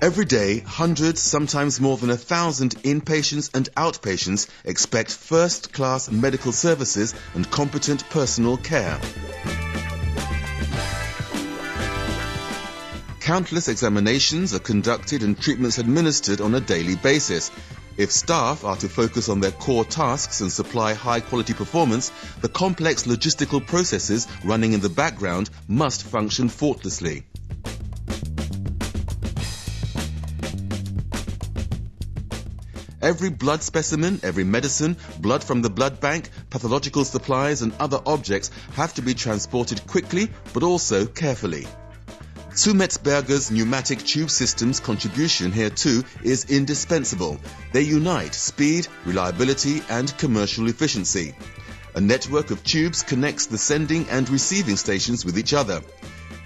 Every day, hundreds, sometimes more than 1,000 inpatients and outpatients expect first-class medical services and competent personal care. Countless examinations are conducted and treatments administered on a daily basis. If staff are to focus on their core tasks and supply high-quality performance, the complex logistical processes running in the background must function faultlessly. Every blood specimen, every medicine, blood from the blood bank, pathological supplies and other objects have to be transported quickly but also carefully. Sumetzberger's pneumatic tube system's contribution here too is indispensable. They unite speed, reliability and commercial efficiency. A network of tubes connects the sending and receiving stations with each other.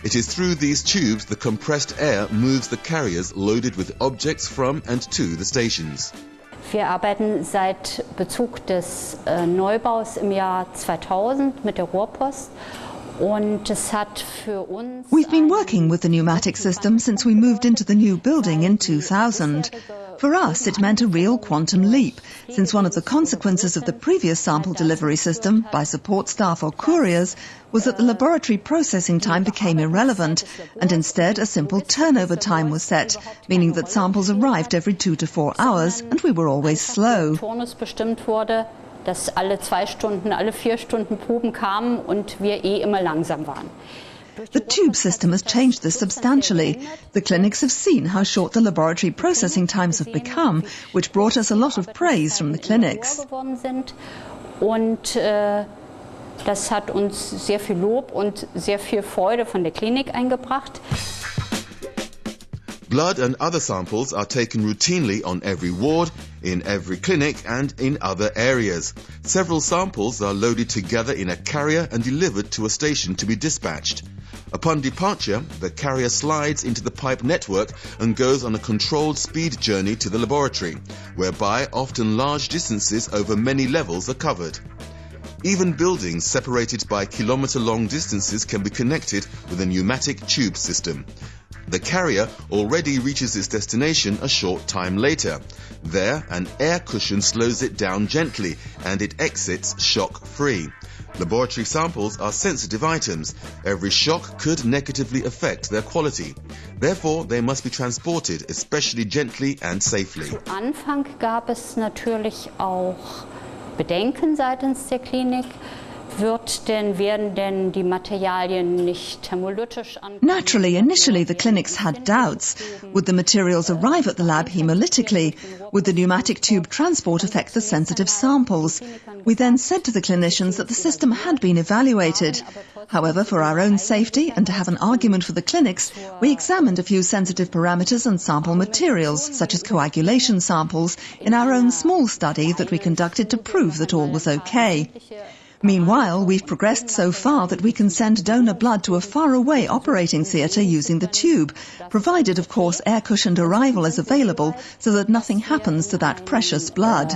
It is through these tubes the compressed air moves the carriers loaded with objects from and to the stations. Wir arbeiten seit Bezug des Neubaus im Jahr 2000 mit der Rohrpost. We've been working with the pneumatic system since we moved into the new building in 2000. For us, it meant a real quantum leap, since one of the consequences of the previous sample delivery system, by support staff or couriers, was that the laboratory processing time became irrelevant, and instead a simple turnover time was set, meaning that samples arrived every 2 to 4 hours, and we were always slow. Dass alle 2 Stunden, alle 4 Stunden Proben kamen und wir immer langsam waren. The tube system has changed this substantially. The clinics have seen how short the laboratory processing times have become, which brought us a lot of praise from the clinics. Und das hat uns sehr viel Lob und sehr viel Freude von der Klinik eingebracht. Blood and other samples are taken routinely on every ward, in every clinic and in other areas. Several samples are loaded together in a carrier and delivered to a station to be dispatched. Upon departure, the carrier slides into the pipe network and goes on a controlled speed journey to the laboratory, whereby often large distances over many levels are covered. Even buildings separated by kilometre-long distances can be connected with a pneumatic tube system. The carrier already reaches its destination a short time later. There, an air cushion slows it down gently and it exits shock-free. Laboratory samples are sensitive items. Every shock could negatively affect their quality. Therefore, they must be transported especially gently and safely. Zu Anfang gab es natürlich auch Bedenken seitens der Klinik. Werden denn die Materialien nicht thermolytisch Naturally, initially the clinics had doubts. Would the materials arrive at the lab hemolytically? Would the pneumatic tube transport affect the sensitive samples? We then said to the clinicians that the system had been evaluated. However, for our own safety and to have an argument for the clinics, we examined a few sensitive parameters and sample materials, such as coagulation samples, in our own small study that we conducted to prove that all was okay. Meanwhile, we've progressed so far that we can send donor blood to a faraway operating theatre using the tube, provided, of course, air-cushioned arrival is available so that nothing happens to that precious blood.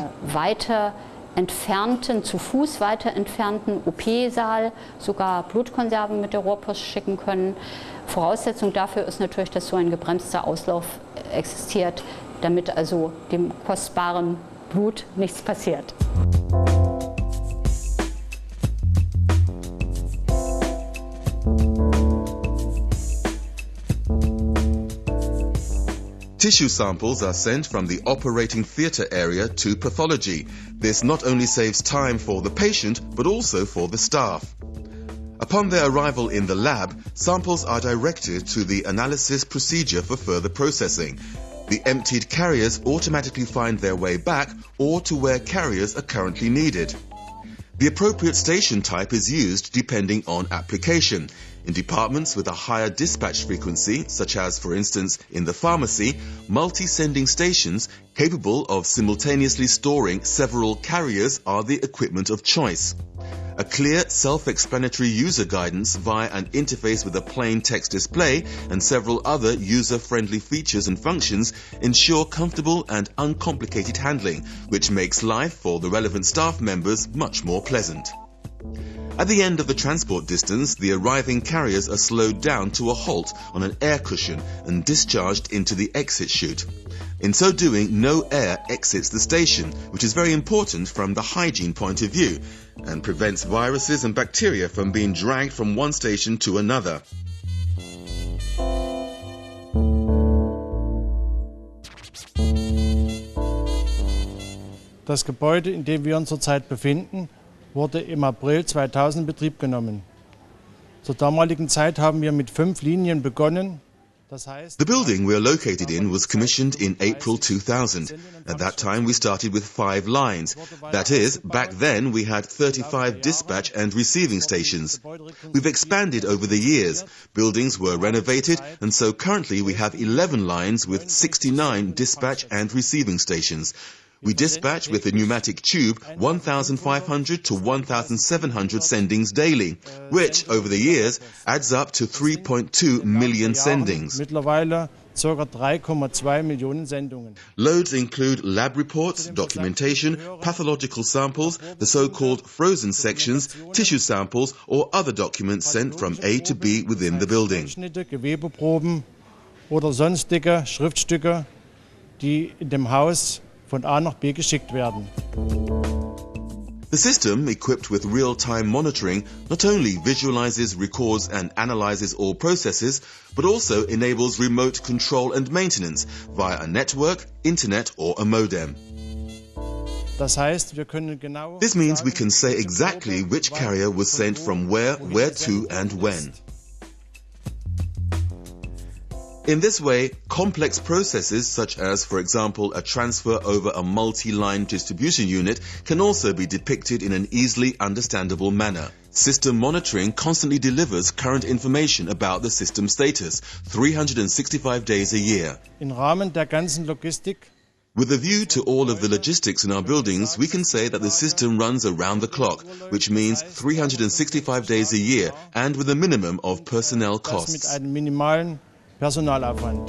Zu Fuß weiter entfernten OP-Saal sogar Blutkonserven mit der Rohrpost schicken können. Voraussetzung dafür ist natürlich, dass so ein gebremster Auslauf existiert, damit also dem kostbaren Blut nichts passiert. Tissue samples are sent from the operating theatre area to pathology. This not only saves time for the patient, but also for the staff. Upon their arrival in the lab, samples are directed to the analysis procedure for further processing. The emptied carriers automatically find their way back or to where carriers are currently needed. The appropriate station type is used depending on application. In departments with a higher dispatch frequency, such as, for instance, in the pharmacy, multi-sending stations capable of simultaneously storing several carriers are the equipment of choice. A clear, self-explanatory user guidance via an interface with a plain text display and several other user-friendly features and functions ensure comfortable and uncomplicated handling, which makes life for the relevant staff members much more pleasant. At the end of the transport distance, the arriving carriers are slowed down to a halt on an air cushion and discharged into the exit chute. In so doing, no air exits the station, which is very important from the hygiene point of view, and prevents viruses and bacteria from being dragged from one station to another. Das Gebäude, in dem wir uns zurzeit befinden, wurde im April 2000 in Betrieb genommen. Zur damaligen Zeit haben wir mit 5 Linien begonnen. The building we are located in was commissioned in April 2000. At that time we started with 5 lines. That is, back then we had 35 dispatch and receiving stations. We've expanded over the years. Buildings were renovated, and so currently we have 11 lines with 69 dispatch and receiving stations. We dispatch with the pneumatic tube 1,500 to 1,700 sendings daily, which over the years adds up to 3.2 million sendings. Mittlerweile ca. 3,2 Millionen Sendungen. Loads include lab reports, documentation, pathological samples, the so-called frozen sections, tissue samples or other documents sent from A to B within the building. Gewebeproben oder sonstige Schriftstücke, die in dem Haus von A nach B geschickt werden. The system, equipped with real-time monitoring, not only visualizes, records and analyzes all processes, but also enables remote control and maintenance via a network, internet or a modem. Das heißt, wir können genau This means we can say exactly which carrier was sent from where to and when. In this way, complex processes such as, for example, a transfer over a multi-line distribution unit can also be depicted in an easily understandable manner. System monitoring constantly delivers current information about the system status, 365 days a year. Im Rahmen der ganzen Logistik. With a view to all of the logistics in our buildings, we can say that the system runs around the clock, which means 365 days a year and with a minimum of personnel costs. Mit einem minimalen Personalaufwand.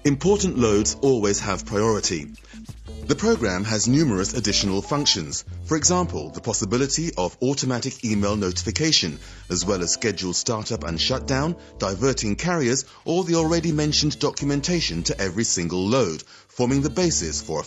Important loads always have priority. The program has numerous additional functions. For example, the possibility of automatic email notification, as well as scheduled startup and shutdown, diverting carriers, or the already mentioned documentation to every single load, forming the basis for a